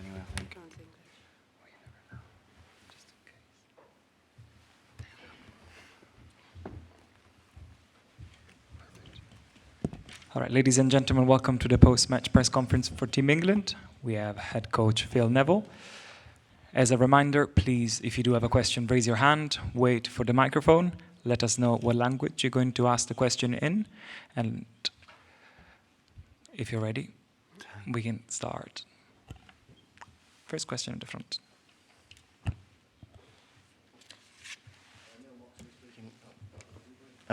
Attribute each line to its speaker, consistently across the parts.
Speaker 1: anyway, I think.
Speaker 2: All right, ladies and gentlemen, welcome to the post-match press conference for Team England. We have head coach Phil Neville. As a reminder, please, if you do have a question, raise your hand, wait for the microphone, let us know what language you're going to ask the question in, and if you're ready, we can start. First question at the front.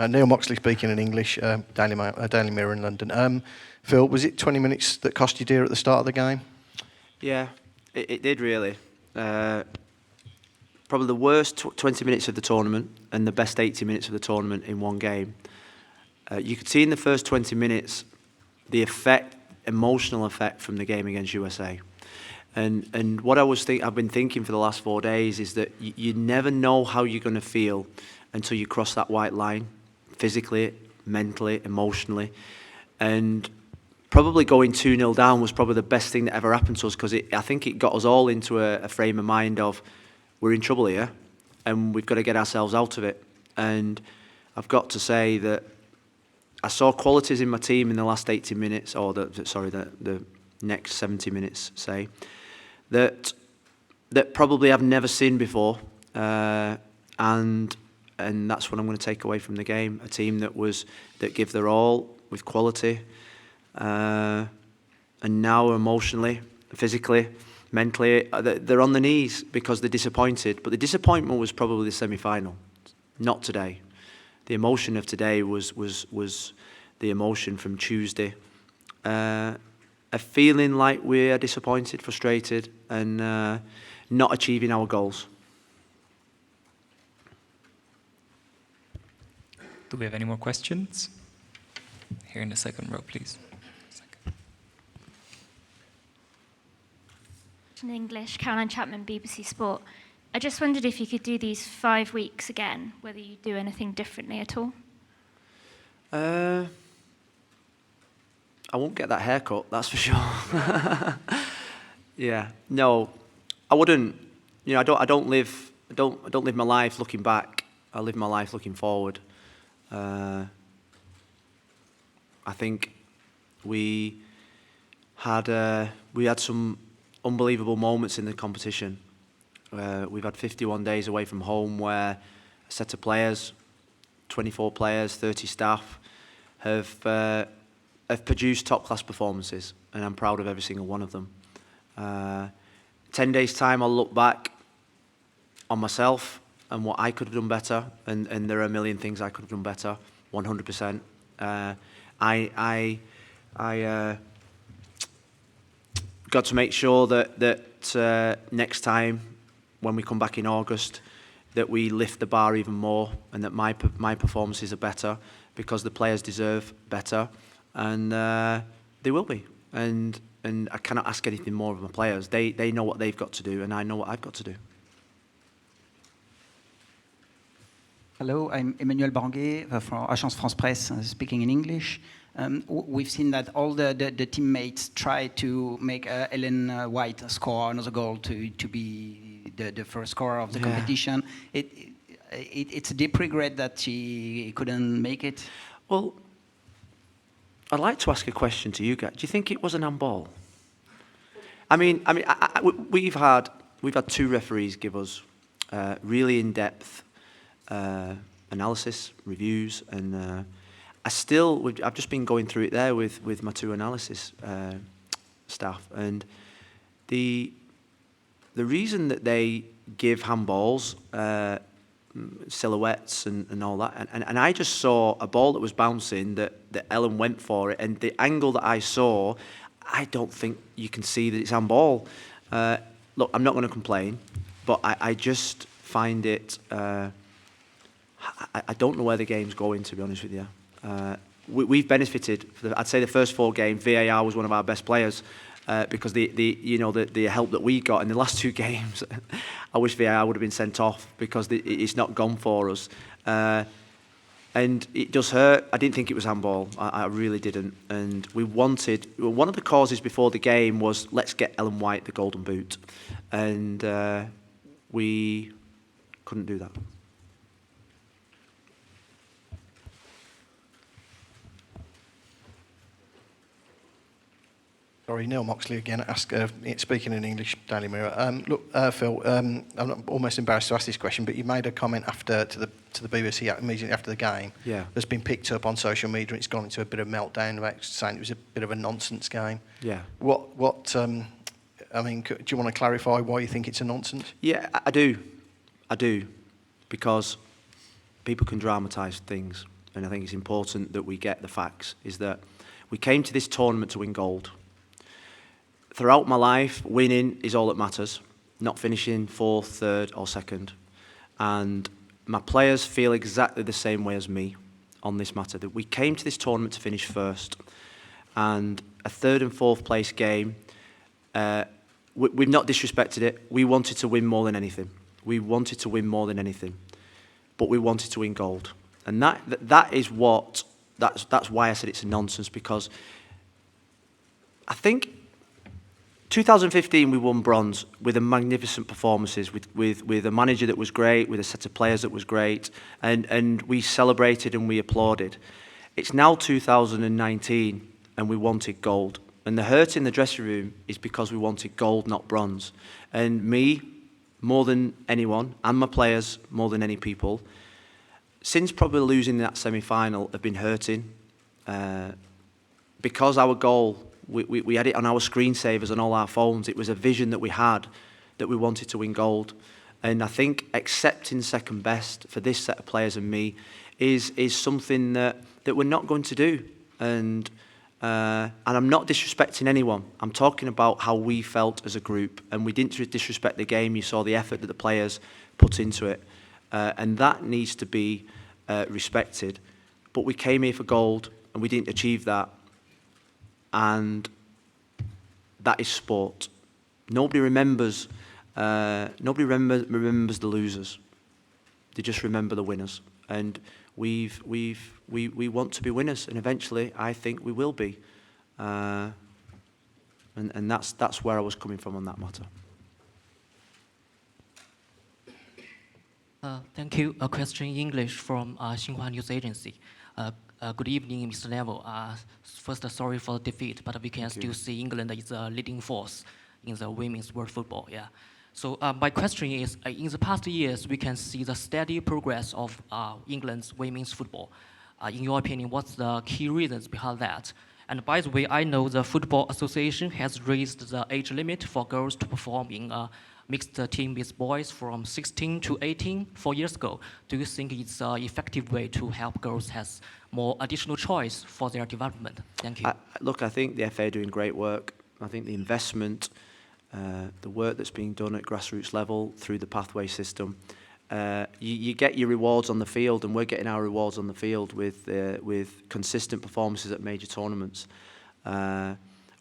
Speaker 3: Neil Moxley speaking in English, Daily Mirror in London. Phil, was it 20 minutes that cost you dear at the start of the game?
Speaker 1: Yeah, it did really. Probably the worst 20 minutes of the tournament and the best 80 minutes of the tournament in one game. You could see in the first 20 minutes the emotional effect from the game against USA. And what I've been thinking for the last 4 days is that you never know how you're going to feel until you cross that white line, physically, mentally, emotionally. And probably going 2-0 down was probably the best thing that ever happened to us, because I think it got us all into a frame of mind of we're in trouble here and we've got to get ourselves out of it. And I've got to say that I saw qualities in my team in the last 80 minutes, or the next 70 minutes, say, that probably I've never seen before. And that's what I'm going to take away from the game. A team that give their all with quality, and now emotionally, physically, mentally, they're on the knees because they're disappointed. But the disappointment was probably the semi-final, not today. The emotion of today was the emotion from Tuesday. A feeling like we are disappointed, frustrated, and not achieving our goals.
Speaker 2: Do we have any more questions? Here in the second row, please.
Speaker 4: In English, Caroline Chapman, BBC Sport. I just wondered if you could do these 5 weeks again, whether you do anything differently at all?
Speaker 1: I won't get that haircut, that's for sure. Yeah, no, I wouldn't. You know, I don't live my life looking back. I live my life looking forward. I think we had some unbelievable moments in the competition. We've had 51 days away from home where a set of players, 24 players, 30 staff, have produced top-class performances, and I'm proud of every single one of them. 10 days' time, I'll look back on myself and what I could have done better, and there are a million things I could have done better, 100%. I got to make sure that next time, when we come back in August, that we lift the bar even more, and that my performances are better, because the players deserve better, and they will be. And I cannot ask anything more of my players. They know what they've got to do, and I know what I've got to do.
Speaker 5: Hello, I'm Emmanuel Barguet from Agence France Presse, speaking in English. We've seen that all the teammates try to make Ellen White score another goal to be the first scorer of the competition. It's a deep regret that she couldn't make it.
Speaker 1: Well, I'd like to ask a question to you guys. Do you think it was an handball? We've had 2 referees give us really in-depth analysis, reviews, and I've just been going through it there with my 2 analysis staff, and the reason that they give handballs, silhouettes and all that, and I just saw a ball that was bouncing that Ellen went for it, and the angle that I saw, I don't think you can see that it's handball. Look, I'm not going to complain, but I just find it. I don't know where the game's going, to be honest with you. We've benefited. I'd say the first 4 games, VAR was one of our best players, because the help that we got in the last 2 games. I wish VAR would have been sent off, because it's not gone for us. And it does hurt. I didn't think it was handball. I really didn't. And we wanted, one of the causes before the game was, let's get Ellen White the golden boot. And we couldn't do that.
Speaker 3: Sorry, Neil Moxley again. Speaking in English, Daily Mirror. Look, Phil, I'm almost embarrassed to ask this question, but you made a comment to the BBC immediately after the game.
Speaker 1: Yeah.
Speaker 3: That's been picked up on social media. It's gone into a bit of meltdown about saying it was a bit of a nonsense game.
Speaker 1: Yeah.
Speaker 3: I mean, do you want to clarify why you think it's a nonsense?
Speaker 1: Yeah, I do. Because people can dramatise things, and I think it's important that we get the facts. Is that we came to this tournament to win gold. Throughout my life, winning is all that matters, not finishing fourth, third or second. And my players feel exactly the same way as me on this matter, that we came to this tournament to finish first. And a third and fourth place game, we've not disrespected it. We wanted to win more than anything. We wanted to win more than anything. But we wanted to win gold. And that's why I said it's a nonsense, because I think 2015 we won bronze with a magnificent performances, with a manager that was great, with a set of players that was great, and we celebrated and we applauded. It's now 2019 and we wanted gold. And the hurt in the dressing room is because we wanted gold, not bronze. And me, more than anyone, and my players, more than any people, since probably losing that semi-final, have been hurting. Because our goal, we had it on our screensavers on all our phones. It was a vision that we had, that we wanted to win gold. And I think accepting second best for this set of players and me is something that we're not going to do. And I'm not disrespecting anyone. I'm talking about how we felt as a group. And we didn't disrespect the game. You saw the effort that the players put into it. And that needs to be respected. But we came here for gold and we didn't achieve that. And that is sport. Nobody remembers the losers. They just remember the winners. And we want to be winners, and eventually I think we will be. And that's where I was coming from on that matter.
Speaker 6: Thank you. A question in English from Xinhua News Agency. Good evening, Mr. Neville. First, sorry for the defeat, but we can still see England is a leading force in the women's world football. Yeah. So my question is, in the past years, we can see the steady progress of England's women's football. In your opinion, what's the key reasons behind that? And by the way, I know the Football Association has raised the age limit for girls to perform in a mixed team with boys from 16 to 18 4 years ago. Do you think it's an effective way to help girls have more additional choice for their development? Thank you.
Speaker 1: Look, I think the FA are doing great work. I think the investment, the work that's being done at grassroots level through the pathway system, you get your rewards on the field, and we're getting our rewards on the field with consistent performances at major tournaments.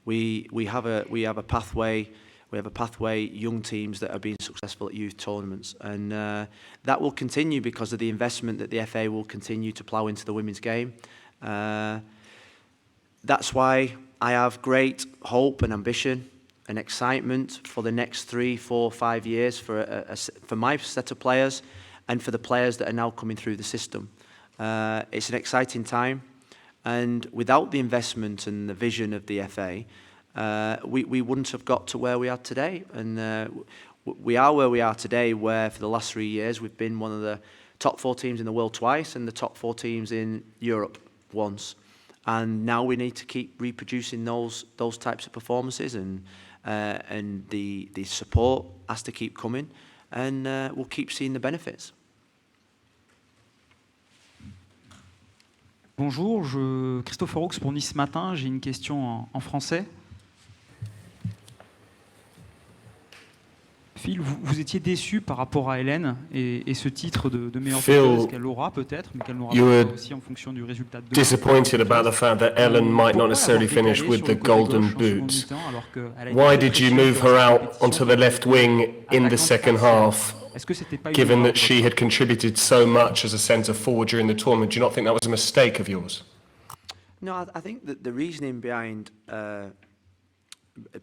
Speaker 1: We have a pathway. We have a pathway young teams that are being successful at youth tournaments, and that will continue because of the investment that the FA will continue to plough into the women's game. That's why I have great hope and ambition and excitement for the next 3, 4, 5 years for my set of players and for the players that are now coming through the system. It's an exciting time, and without the investment and the vision of the FA, we wouldn't have got to where we are today. And we are where we are today, where for the last 3 years we've been one of the top 4 teams in the world twice and the top 4 teams in Europe once. And now we need to keep reproducing those types of performances, and the support has to keep coming, and we'll keep seeing the benefits.
Speaker 7: Bonjour, Christophe Roux pour Nice Matin. J'ai une question en français. Phil, vous étiez déçu par rapport à Hélène et ce titre de meilleure
Speaker 8: Phil,
Speaker 7: joueuse qu'elle aura peut-être, mais qu'elle n'aura
Speaker 8: you
Speaker 7: pas
Speaker 8: were
Speaker 7: aussi en fonction du résultat de
Speaker 8: disappointed about the fact that Ellen might not necessarily finish with the golden boots. Why did you move her out onto the left wing in the second half, given that she had contributed so much as a centre forward during the tournament? Do you not think that was a mistake of yours?
Speaker 1: No, I think that the reasoning behind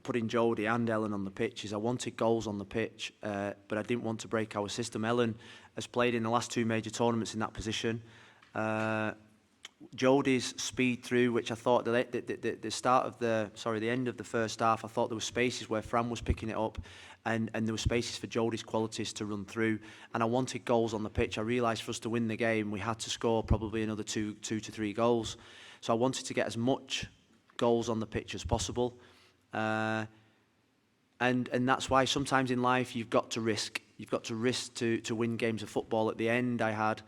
Speaker 1: putting Jodie and Ellen on the pitch is I wanted goals on the pitch, but I didn't want to break our system. Ellen has played in the last 2 major tournaments in that position. Jodie's speed through, which I thought the end of the first half, I thought there were spaces where Fran was picking it up, and there were spaces for Jodie's qualities to run through, and I wanted goals on the pitch. I realised for us to win the game, we had to score probably another two to three goals. So I wanted to get as much goals on the pitch as possible. And that's why sometimes in life you've got to risk. You've got to risk to win games of football. At the end, I had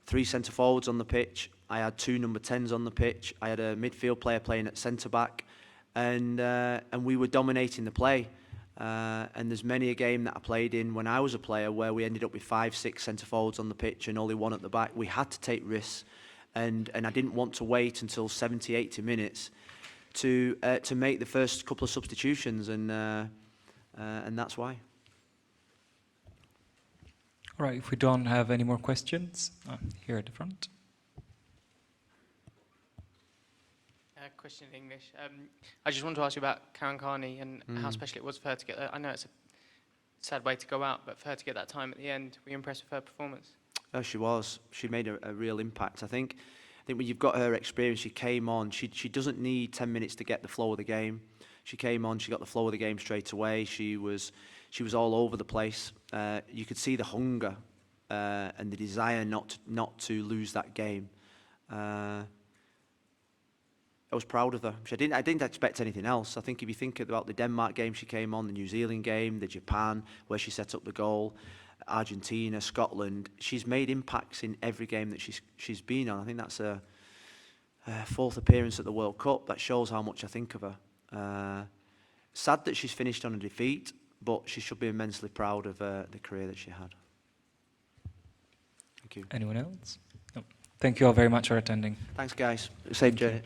Speaker 1: 3 centre forwards on the pitch. I had 2 number 10s on the pitch. I had a midfield player playing at centre back, and we were dominating the play. And there's many a game that I played in when I was a player where we ended up with 5, 6 centre forwards on the pitch and only 1 at the back. We had to take risks, and I didn't want to wait until 70, 80 minutes to make the first couple of substitutions, and that's why.
Speaker 2: All right, if we don't have any more questions, here at the front.
Speaker 9: Question in English. I just want to ask you about Karen Carney and how special it was for her to get that. I know it's a sad way to go out, but for her to get that time at the end, were you impressed with her performance?
Speaker 1: Oh, she was. She made a real impact. I think when you've got her experience, she came on. She doesn't need 10 minutes to get the flow of the game. She came on. She got the flow of the game straight away. She was all over the place. You could see the hunger and the desire not to lose that game. I was proud of her. I didn't expect anything else. I think if you think about the Denmark game she came on, the New Zealand game, the Japan, where she set up the goal, Argentina, Scotland, she's made impacts in every game that she's been on. I think that's a 4th appearance at the World Cup. That shows how much I think of her. Sad that she's finished on a defeat, but she should be immensely proud of the career that she had. Thank you.
Speaker 2: Anyone else? No. Thank you all very much for attending.
Speaker 1: Thanks, guys. Safe journey.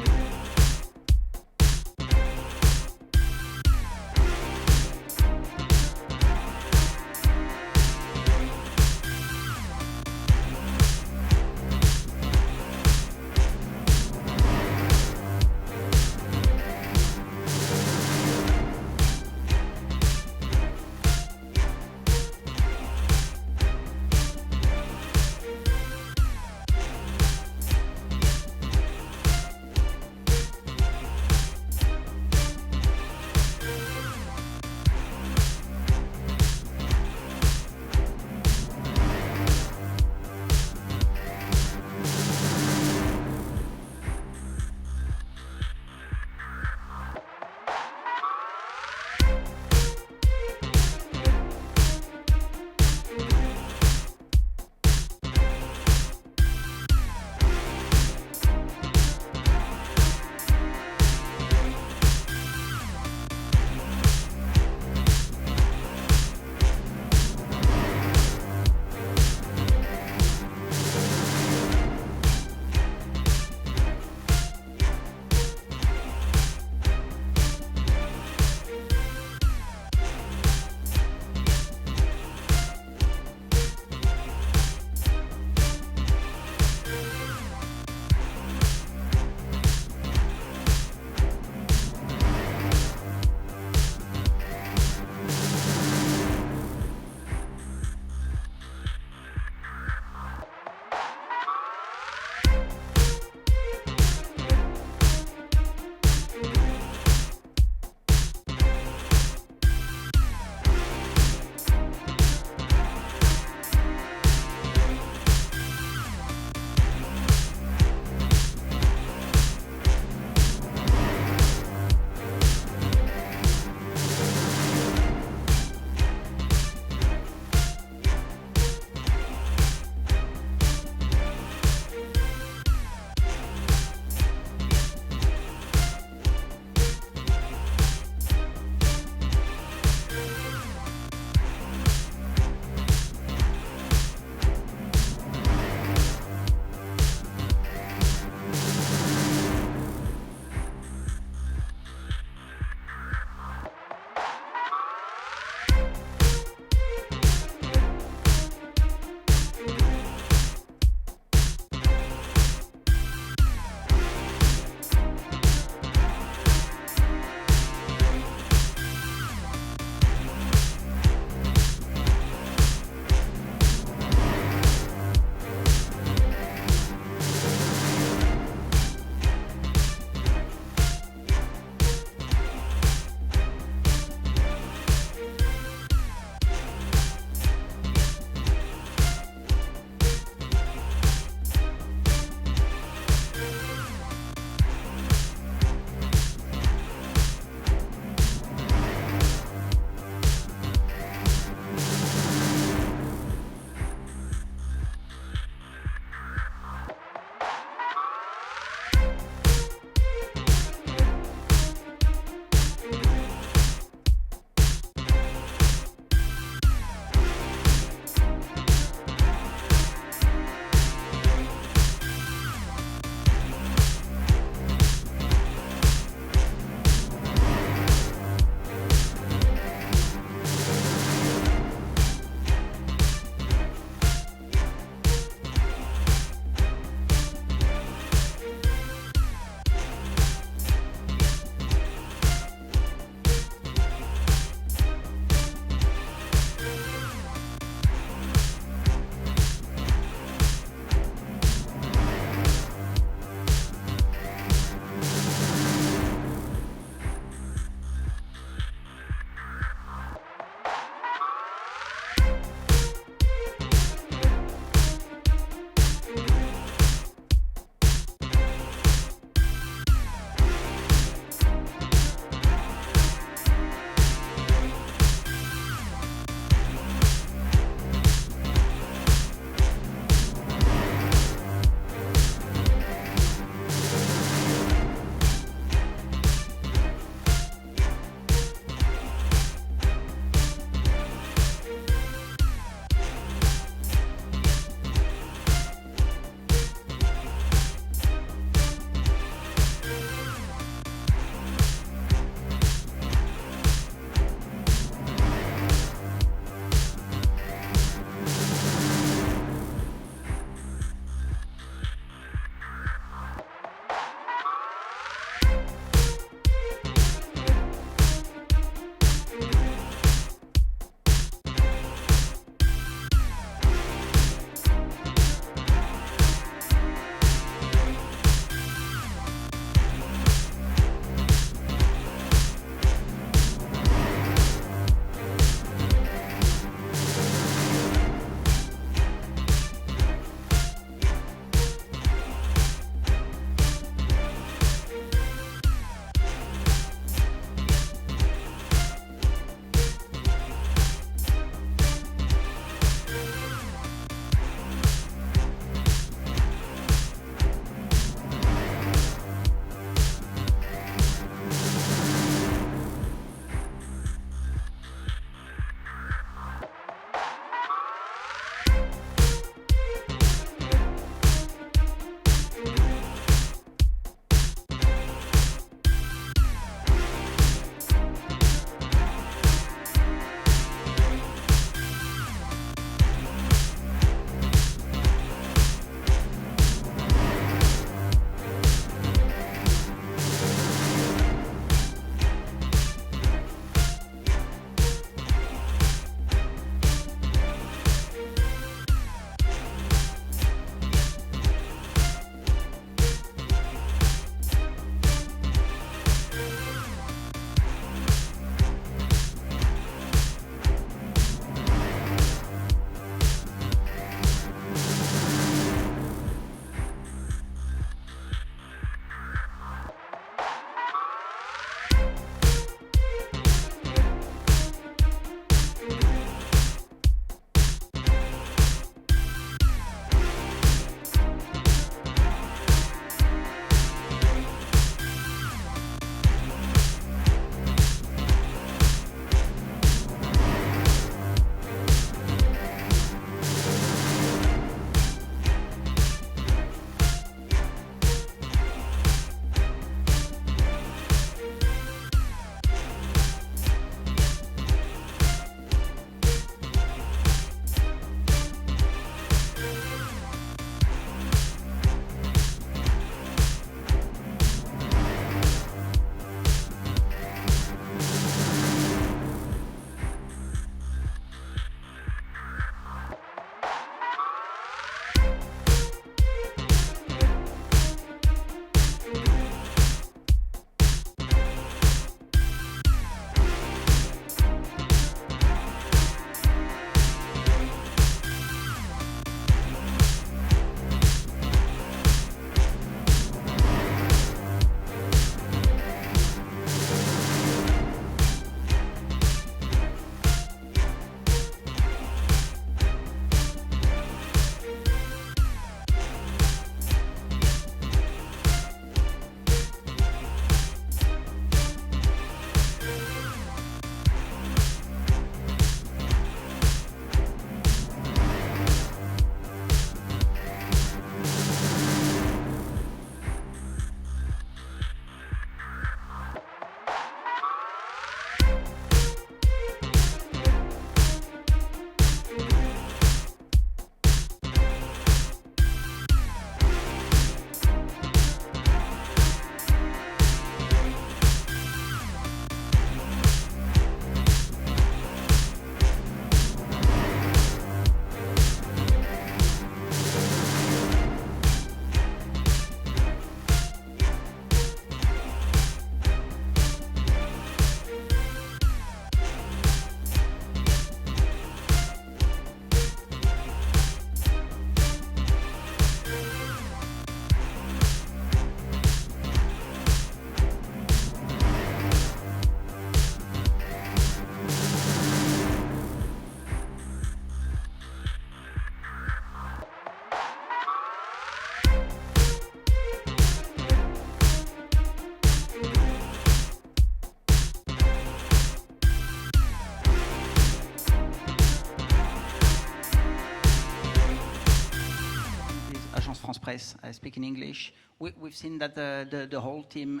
Speaker 5: Presse. I speak in English. We've seen that the whole team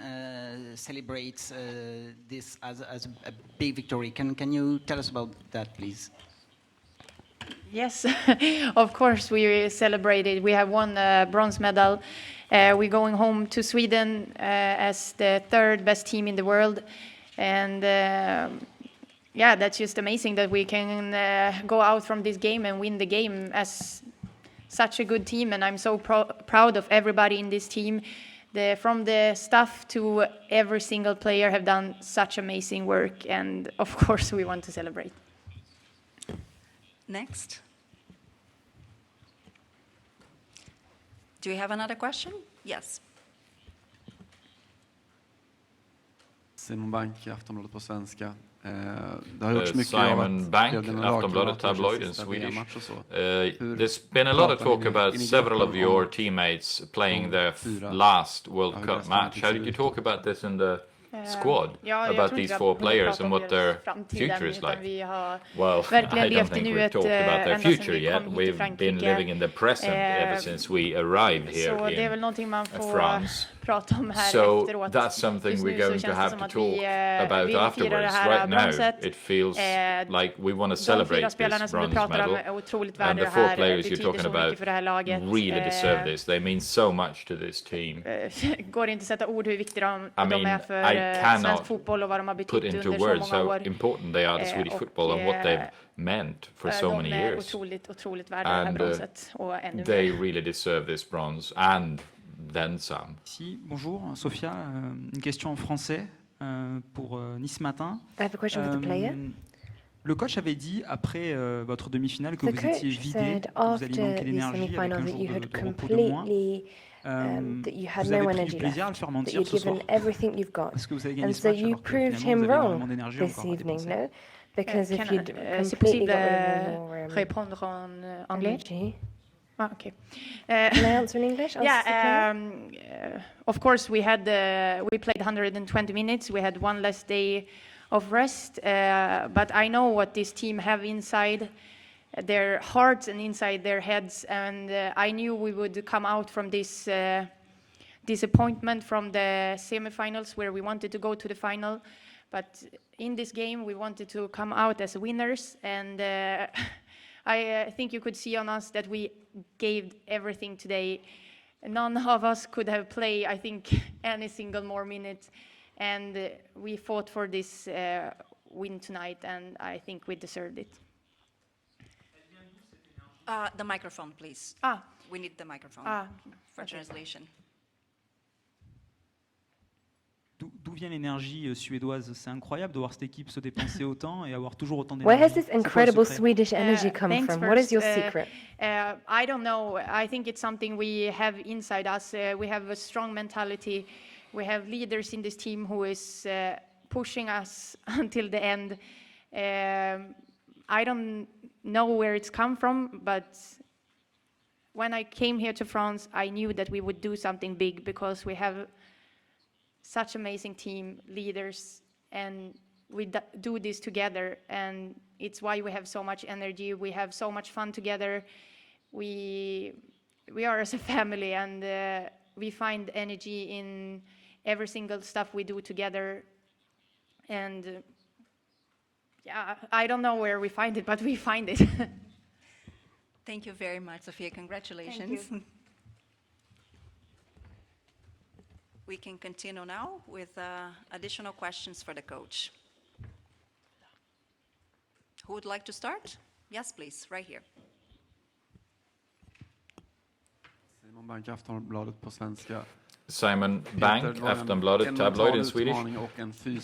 Speaker 5: celebrates this as a big victory. Can you tell us about that, please?
Speaker 10: Yes, of course we celebrated. We have won a bronze medal. We're going home to Sweden as the third best team in the world. And yeah, that's just amazing that we can go out from this game and win the game as such a good team. And I'm so proud of everybody in this team. From the staff to every single player have done such amazing work. And of course we want to celebrate.
Speaker 11: Next. Do you have another question? Yes.
Speaker 12: Simon Bank, Aftonbladet på svenska. Det har gjorts mycket
Speaker 13: Simon Bank, Aftonbladet tabloid in Swedish. There's been a lot of talk about several of your teammates playing their last World Cup match. How did you talk about this in the squad, about these 4 players and what their future is like? Well, I don't think we've talked about their future yet. We've been living in the present ever since we arrived here in France. So that's something we're going to have to talk about afterwards. Right now, it feels like we want to celebrate this bronze medal. And the 4 players you're talking about really deserve this. They mean so much to this team. I mean, I cannot put into words how important they are to Swedish football and what they've meant for so many years. And they really deserve this bronze and then some.
Speaker 7: Si, bonjour, Sophia. Une question en français pour Nice Matin.
Speaker 14: I have a question for the player.
Speaker 7: Le coach avait dit après votre demi-finale que vous étiez vidé, que vous alliez manquer d'énergie avec un jour de repos de moins.
Speaker 14: That you had
Speaker 7: Vous avez
Speaker 14: no
Speaker 7: pris
Speaker 14: energy
Speaker 7: du plaisir à le
Speaker 14: left,
Speaker 7: faire
Speaker 14: that
Speaker 7: mentir
Speaker 14: you'd
Speaker 7: ce soir.
Speaker 14: given everything you've got.
Speaker 7: Parce que vous avez gagné
Speaker 14: And
Speaker 7: ce
Speaker 14: so
Speaker 7: match
Speaker 14: you
Speaker 7: alors que
Speaker 14: proved
Speaker 7: finalement
Speaker 14: him
Speaker 7: vous avez énormément
Speaker 14: wrong
Speaker 7: d'énergie
Speaker 14: this
Speaker 7: encore à
Speaker 14: evening,
Speaker 7: dépenser.
Speaker 14: no? Because if you'd
Speaker 10: C'est
Speaker 14: completely
Speaker 10: possible
Speaker 14: got rid of all your
Speaker 10: répondre en anglais?
Speaker 14: energy.
Speaker 10: Ah, okay.
Speaker 14: Can I answer in English?
Speaker 10: Yeah, of course we played 120 minutes. We had one less day of rest, but I know what this team have inside their hearts and inside their heads, and I knew we would come out from this disappointment from the semifinals where we wanted to go to the final, but in this game we wanted to come out as winners, and I think you could see on us that we gave everything today. None of us could have played, I think, any single more minute, and we fought for this win tonight, and I think we deserved it.
Speaker 11: The microphone, please. We need the microphone for translation.
Speaker 7: D'où vient l'énergie suédoise? C'est incroyable de voir cette équipe se dépenser autant et avoir toujours autant
Speaker 14: Where has
Speaker 7: d'énergie.
Speaker 14: this incredible Swedish energy come
Speaker 10: Thanks
Speaker 14: from? What is your
Speaker 10: first.
Speaker 14: secret?
Speaker 10: I don't know. I think it's something we have inside us. We have a strong mentality. We have leaders in this team who is pushing us until the end. I don't know where it's come from, but when I came here to France, I knew that we would do something big because we have such amazing team leaders, and we do this together, and it's why we have so much energy. We have so much fun together. We are as a family, and we find energy in every single stuff we do together. And yeah, I don't know where we find it, but we find it.
Speaker 11: Thank you very much, Sophia. Congratulations.
Speaker 10: Thank you.
Speaker 11: We can continue now with additional questions for the coach. Who would like to start? Yes, please, right here.
Speaker 12: Simon Bank, Aftonbladet på svenska.
Speaker 13: Simon Bank, Aftonbladet tabloid in Swedish.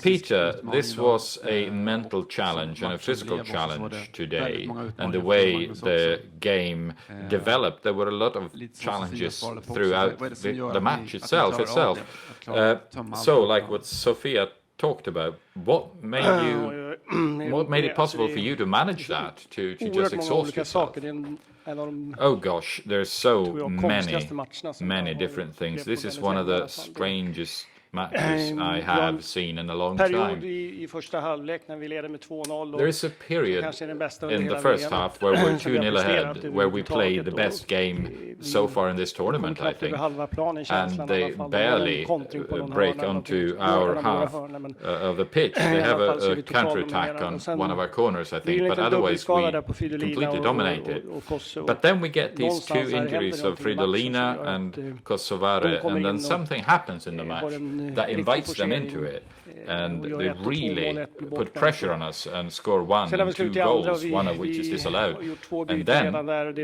Speaker 13: Peter, this was a mental challenge and a physical challenge today, and the way the game developed, there were a lot of challenges throughout the match itself. So, like what Sophia talked about, what made it possible for you to manage that, to just exhaust yourself? Oh gosh, there's so many different things. This is one of the strangest matches I have seen in a long time.
Speaker 15: I första halvlek när vi leder med 2-0.
Speaker 13: There is a period in the first half where we're 2-0 ahead, where we play the best game so far in this tournament, I think. And they barely break onto our half of the pitch. They have a counter-attack on one of our corners, I think, but otherwise we completely dominate it. But then we get these two injuries of Fridolina and Kosovare, and then something happens in the match that invites them into it, and they really put pressure on us and score 1 and 2 goals, one of which is disallowed. And then,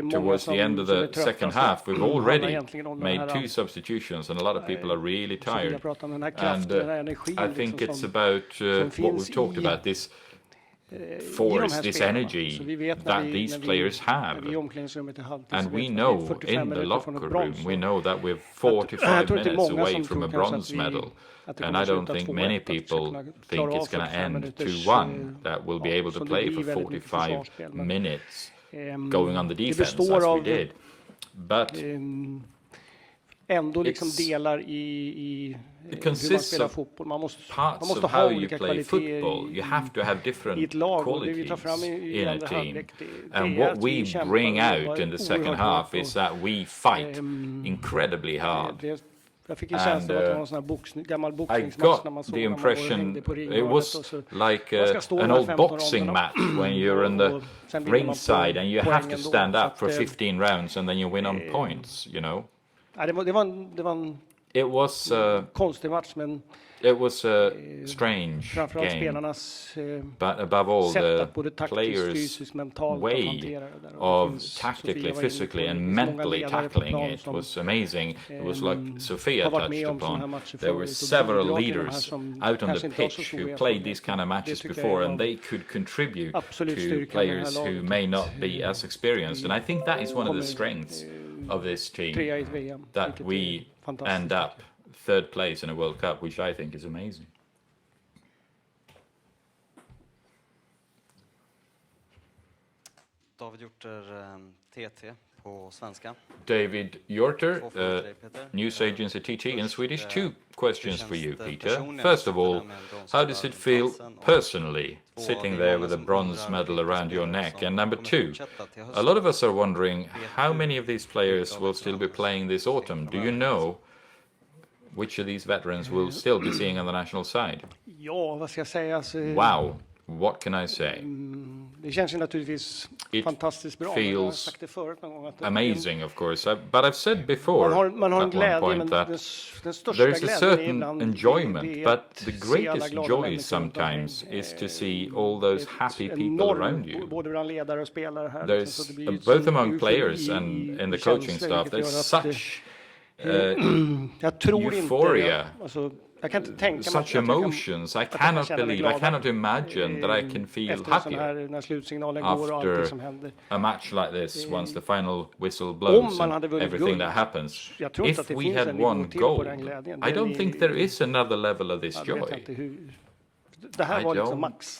Speaker 13: towards the end of the second half, we've already made 2 substitutions, and a lot of people are really tired. And I think it's about what we've talked about, this force, this energy that these players have. And we know in the locker room, we know that we're 45 minutes away from a bronze medal. And I don't think many people think it's going to end 2-1, that we'll be able to play for 45 minutes going on the defense as we did. But it consists of parts of how you play football. You have to have different qualities in a team. And what we bring out in the second half is that we fight incredibly hard. And I got the impression it was like an old boxing match when you're in the ringside and you have to stand up for 15 rounds and then you win on points, you know. It was it was a strange game, but above all, the players' way of tactically, physically, and mentally tackling it was amazing. It was like Sofia touched upon. There were several leaders out on the pitch who played these kind of matches before, and they could contribute to players who may not be as experienced. And I think that is one of the strengths of this team, that we end up third place in a World Cup, which I think is amazing.
Speaker 16: David Hjorter, TT på svenska.
Speaker 13: David Hjorter, news agency TT in Swedish. 2 questions for you, Peter. First of all, how does it feel personally sitting there with a bronze medal around your neck? And number 2, a lot of us are wondering how many of these players will still be playing this autumn. Do you know which of these veterans will still be seeing on the national side? Wow, what can I say? It feels amazing, of course, but I've said before at one point that there's a certain enjoyment, but the greatest joy sometimes is to see all those happy people around you. There's, both among players and in the coaching staff, there's such euphoria, such emotions. I cannot believe, I cannot imagine that I can feel happier after a match like this, once the final whistle blows and everything that happens. If we had won gold, I don't think there is another level of this joy. I don't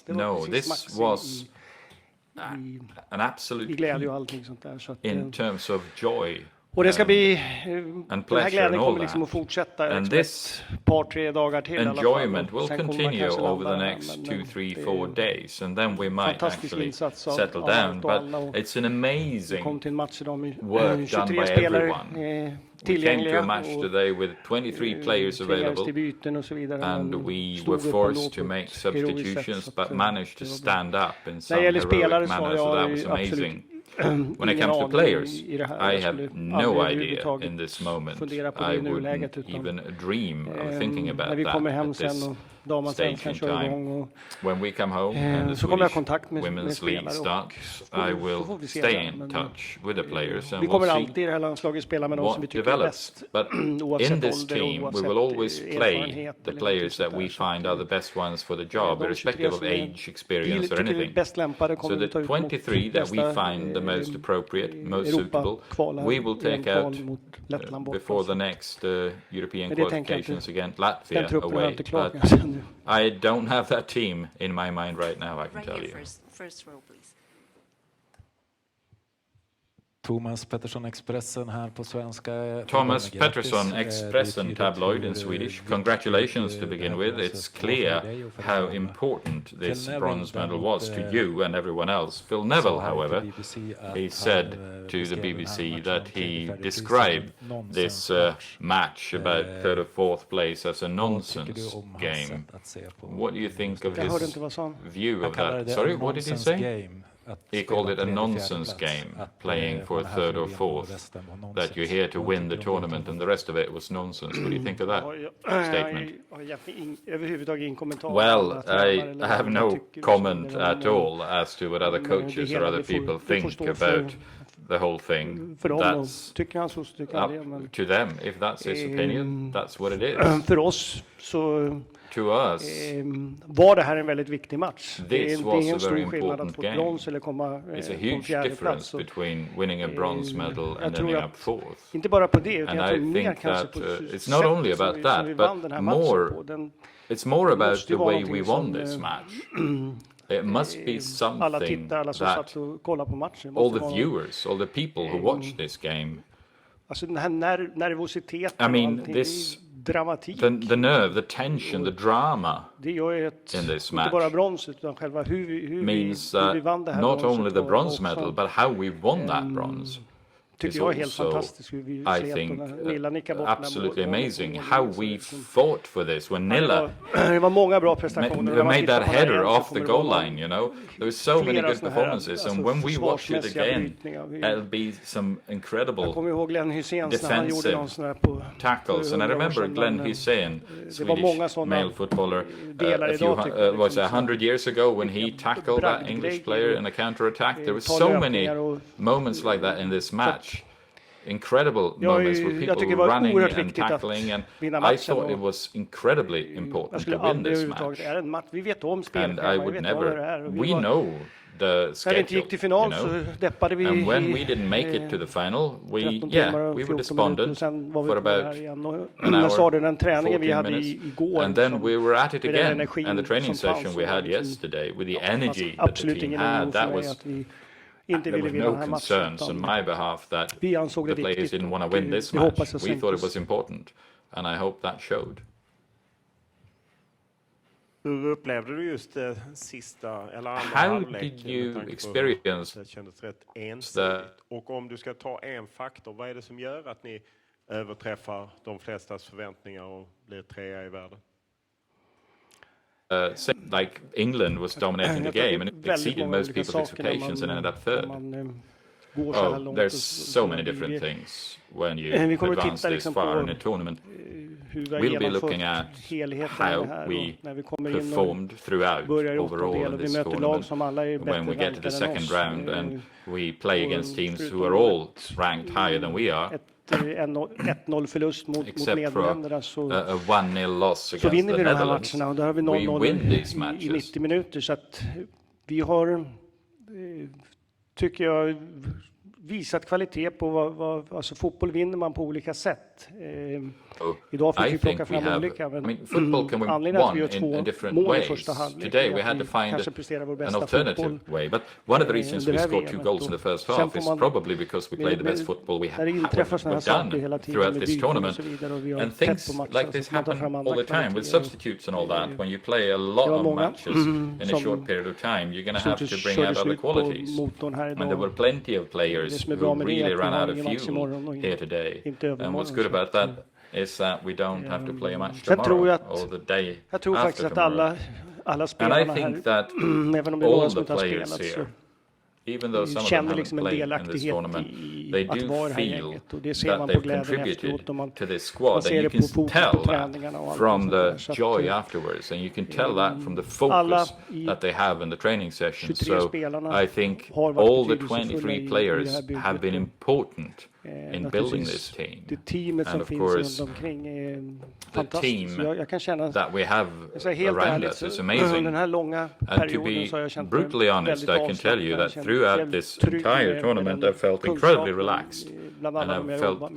Speaker 13: know. This was an absolute peak in terms of joy.
Speaker 15: Och det ska bli,
Speaker 13: and
Speaker 15: den här glädjen kommer
Speaker 13: all
Speaker 15: liksom att fortsätta
Speaker 13: and this
Speaker 15: ett par, 3 dagar till.
Speaker 13: Enjoyment will continue over the next 2, 3, 4 days, and then we might actually settle down. But it's an amazing work done by everyone. We came to a match today with 23 players available, and we were forced to make substitutions, but managed to stand up in some heroic manner, so that was amazing. When it comes to players, I have no idea in this moment. I wouldn't even dream of thinking about that at this stage in time. When we come home and the Swedish Women's League starts, I will stay in touch with the players and we'll see what develops. But in this team, we will always play the players that we find are the best ones for the job, irrespective of age, experience or anything. So the 23 that we find the most appropriate, most suitable, we will take out before the next European qualifications against Latvia away. But I don't have that team in my mind right now, I can tell you.
Speaker 11: First row, please.
Speaker 17: Thomas Pettersson Expressen här på svenska.
Speaker 13: Thomas Pettersson Expressen tabloid in Swedish. Congratulations to begin with. It's clear how important this bronze medal was to you and everyone else. Phil Neville, however, he said to the BBC that he described this match about third or fourth place as a nonsense game. What do you think of his view of that? Sorry, what did he say? He called it a nonsense game, playing for third or fourth, that you're here to win the tournament and the rest of it was nonsense. What do you think of that statement? Well, I have no comment at all as to what other coaches or other people think about the whole thing. That's up to them. If that's his opinion, that's what it is. To us,
Speaker 15: var det här en väldigt viktig match.
Speaker 13: This
Speaker 15: det är en
Speaker 13: was a very
Speaker 15: stor skillnad att
Speaker 13: important
Speaker 15: få
Speaker 13: game.
Speaker 15: brons eller komma
Speaker 13: It's a
Speaker 15: på
Speaker 13: huge
Speaker 15: fjärde
Speaker 13: difference
Speaker 15: plats.
Speaker 13: between winning a bronze medal and ending up fourth.
Speaker 15: Inte bara på det, utan
Speaker 13: And
Speaker 15: jag
Speaker 13: I
Speaker 15: tror mer
Speaker 13: think
Speaker 15: kanske
Speaker 13: that
Speaker 15: på
Speaker 13: it's not only about
Speaker 15: som
Speaker 13: that,
Speaker 15: vi vann den
Speaker 13: but
Speaker 15: här matchen
Speaker 13: more.
Speaker 15: på.
Speaker 13: It's more about
Speaker 15: måste
Speaker 13: the
Speaker 15: ju vara
Speaker 13: way we
Speaker 15: någonting
Speaker 13: won
Speaker 15: som,
Speaker 13: this match. It must be
Speaker 15: alla
Speaker 13: something
Speaker 15: tittare, alla som
Speaker 13: that
Speaker 15: satt och kollade på matchen.
Speaker 13: all the viewers, all the people who watch this game.
Speaker 15: Alltså den här nervositeten
Speaker 13: I mean,
Speaker 15: och allting,
Speaker 13: this
Speaker 15: dramatik.
Speaker 13: the nerve, the tension, the drama
Speaker 15: Det gör ju
Speaker 13: in this
Speaker 15: inte
Speaker 13: match
Speaker 15: bara brons utan själva hur
Speaker 13: means
Speaker 15: vi vann det här
Speaker 13: not
Speaker 15: bronset
Speaker 13: only the
Speaker 15: och
Speaker 13: bronze
Speaker 15: också,
Speaker 13: medal, but how we won that bronze.
Speaker 15: tycker
Speaker 13: is
Speaker 15: jag är helt
Speaker 13: also,
Speaker 15: fantastiskt hur vi
Speaker 13: I
Speaker 15: slet
Speaker 13: think,
Speaker 15: och när Nilla nickade bort
Speaker 13: absolutely
Speaker 15: när
Speaker 13: amazing how we fought for this. When Nilla
Speaker 15: det var många bra prestationer.
Speaker 13: made that header off the goal line, you know, there were so many good performances, and when we watch it again, it'll be some incredible defensive tackles. And I remember Glenn Hussein, Swedish male footballer, was 100 years ago when he tackled that English player in a counter-attack. There were so many moments like that in this match. Incredible moments with people running and tackling, and I thought it was incredibly important to win this match. And I would never, we know the schedule, you know, and when we didn't make it to the final, we were despondent for about an hour, 14 minutes, and then we were at it again, and the training session we had yesterday, with the energy that the team had, that was, there were no concerns on my behalf that the players didn't want to win this match. We thought it was important, and I hope that showed.
Speaker 18: Hur upplevde du just det sista eller andra
Speaker 13: halvlek? How did you experience
Speaker 18: det kändes rätt ensidigt? Och om du ska ta en faktor, vad är det som gör att ni överträffar de flestas förväntningar och blir trea i världen?
Speaker 13: Like England was dominating the game and exceeded most people's expectations and ended up third. Oh, there's so many different things when you advance this far in a tournament. We'll be looking at how we performed throughout overall in this tournament when we get to the second round and we play against teams who are all ranked higher than we are. Except for a 1-0 loss against the Netherlands. We win these matches.
Speaker 15: I 90 minuter, så att vi har, tycker jag, visat kvalitet på vad alltså fotboll vinner man på olika sätt. Idag fick vi plocka fram olika, men
Speaker 13: football can win in different ways. Today we had to find an alternative way, but one of the reasons we scored 2 goals in the first half is probably because we played the best football we've done throughout this tournament. And things like this happen all the time with substitutes and all that. When you play a lot of matches in a short period of time, you're going to have to bring out other qualities. And there were plenty of players who really ran out of fuel here today. And what's good about that is that we don't have to play a match tomorrow or the day after tomorrow. And I think that all the players here, even though some of them haven't played in this tournament, they do feel that they've contributed to this squad. And you can tell that from the joy afterwards, and you can tell that from the focus that they have in the training sessions. So I think all the 23 players have been important in building this team. And of course, the team that we have around us is amazing. And to be brutally honest, I can tell you that throughout this entire tournament I felt incredibly relaxed and I felt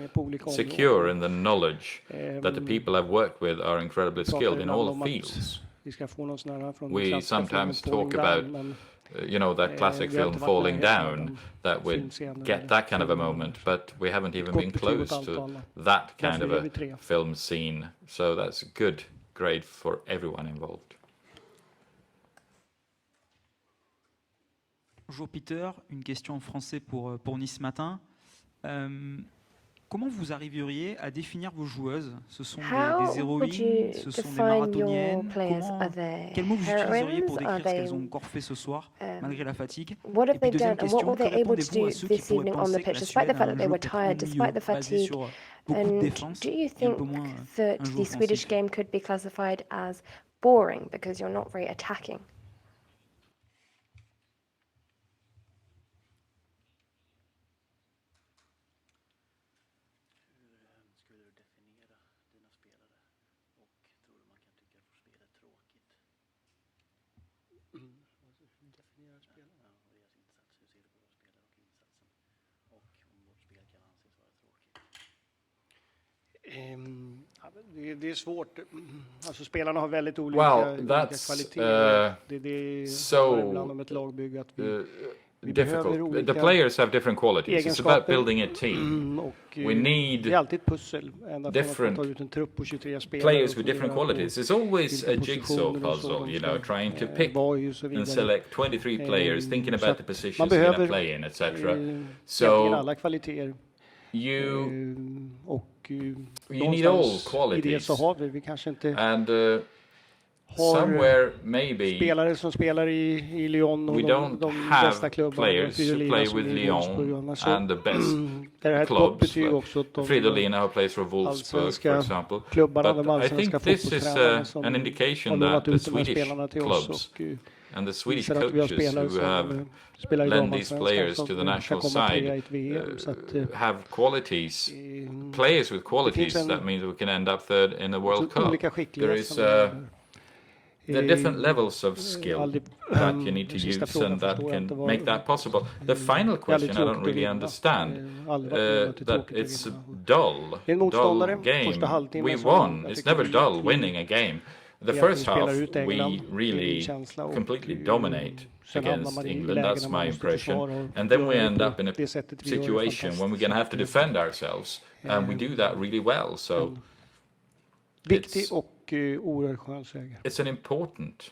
Speaker 13: secure in the knowledge that the people I've worked with are incredibly skilled in all fields. We sometimes talk about that classic film Falling Down, that would get that kind of a moment, but we haven't even been close to that kind of a film scene. So that's a good grade for everyone involved.
Speaker 7: Bonjour Peter, une question en français pour Nice Matin. Comment vous arriveriez à définir vos joueuses? Ce sont des héroïnes, ce sont des marathoniennes. Quels mots vous utiliseriez pour décrire ce qu'elles ont encore fait ce soir, malgré la fatigue? Et puis deuxième question, que répondez-vous à ceux qui pourraient penser que la Suède a un jeu peut-être mieux, basé sur beaucoup de défense et un peu moins un jeu
Speaker 14: the Swedish
Speaker 7: offensif?
Speaker 14: game could be classified as boring because you're not very attacking?
Speaker 15: Det är svårt. Alltså spelarna har väldigt olika
Speaker 13: kvaliteter.
Speaker 15: Det
Speaker 13: so
Speaker 15: ibland om ett lagbygge att vi
Speaker 13: difficult. The players have different qualities. It's about building a team. We need
Speaker 15: det är alltid ett pussel.
Speaker 13: Different
Speaker 15: ut en trupp på 23 spelare.
Speaker 13: Players with different qualities. It's always a jigsaw puzzle, trying to pick and select 23 players, thinking about the positions they're going to play in, etc. So
Speaker 15: alla kvaliteter.
Speaker 13: You need all qualities.
Speaker 15: Så har vi kanske inte
Speaker 13: and somewhere maybe
Speaker 15: spelare som spelar i Lyon och de bästa klubbarna.
Speaker 13: Players who play with Lyon and the best clubs. Fridolina who plays for Wolfsburg, for example. But I think this is an indication that the Swedish clubs and the Swedish coaches who have lend these players to the national side have qualities, players with qualities. That means we can end up third in the World Cup. There is there are different levels of skill that you need to use, and that can make that possible. The final question I don't really understand. That it's a dull game. We won. It's never dull winning a game. The first half, we really completely dominate against England. That's my impression. And then we end up in a situation when we're going to have to defend ourselves. And we do that really well. So it's an important,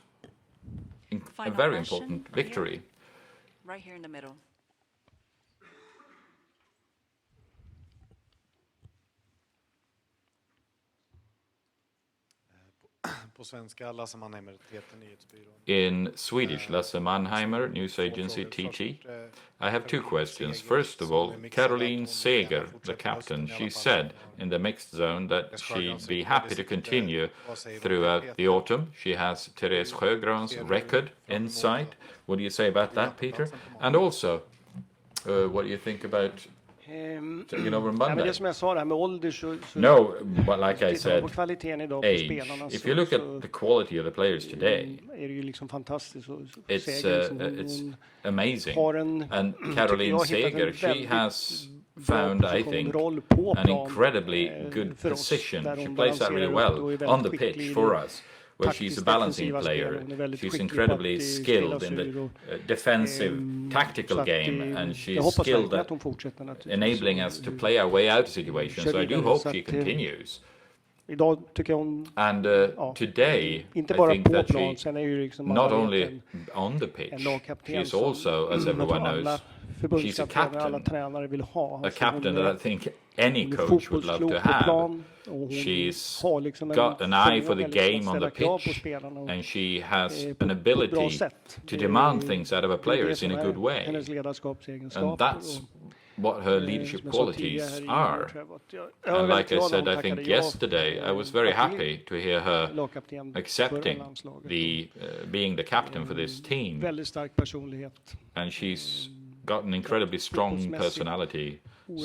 Speaker 13: a very important victory.
Speaker 11: Right here in the middle.
Speaker 13: In Swedish, Lasse Mannheimer, news agency TT. I have two questions. First of all, Caroline Seger, the captain, she said in the mixed zone that she'd be happy to continue throughout the autumn. She has Therese Sjögran's record in sight. What do you say about that, Peter? And also, what do you think about taking over Monday?
Speaker 15: Det som jag sa där med ålder
Speaker 13: No, but like I said,
Speaker 15: age.
Speaker 13: If you look at the quality of the players today,
Speaker 15: är det ju liksom fantastiskt.
Speaker 13: It's amazing. And Caroline Seger, she has found, I think, an incredibly good position. She plays that really well on the pitch for us, where she's a balancing player. She's incredibly skilled in the defensive tactical game, and she's skilled at enabling us to play our way out of situations. So I do hope she continues. And today, I think that she, not only on the pitch, she's also, as everyone knows, she's a captain that I think any coach would love to have. She's got an eye for the game on the pitch, and she has an ability to demand things out of her players in a good way. And that's what her leadership qualities are. And like I said, I think yesterday, I was very happy to hear her accepting the being the captain for this team. And she's got an incredibly strong personality.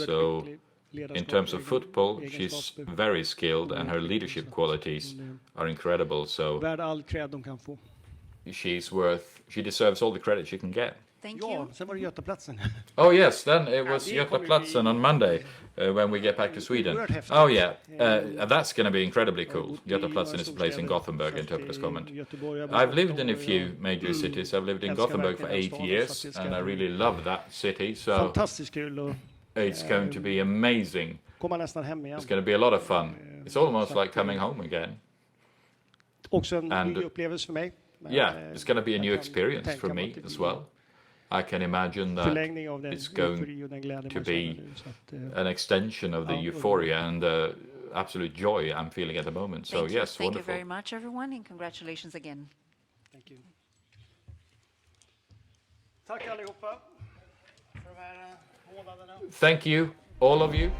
Speaker 13: So in terms of football, she's very skilled, and her leadership qualities are incredible. So she deserves all the credit she can get.
Speaker 11: Thank you.
Speaker 15: Sen var det Götaplatsen.
Speaker 13: Oh yes, then it was Götaplatsen on Monday when we get back to Sweden. Oh yeah, that's going to be incredibly cool. Götaplatsen is a place in Gothenburg, interpreters comment. I've lived in a few major cities. I've lived in Gothenburg for 8 years, and I really love that city. So it's going to be amazing. It's going to be a lot of fun. It's almost like coming home again. And yeah, it's going to be a new experience for me as well. I can imagine that it's going to be an extension of the euphoria and the absolute joy I'm feeling at the moment. So yes,
Speaker 11: Thank
Speaker 13: wonderful.
Speaker 11: you very much, everyone, and congratulations again.
Speaker 15: Thank you. Tack allihopa för de här månaderna.
Speaker 13: Thank you, all of you.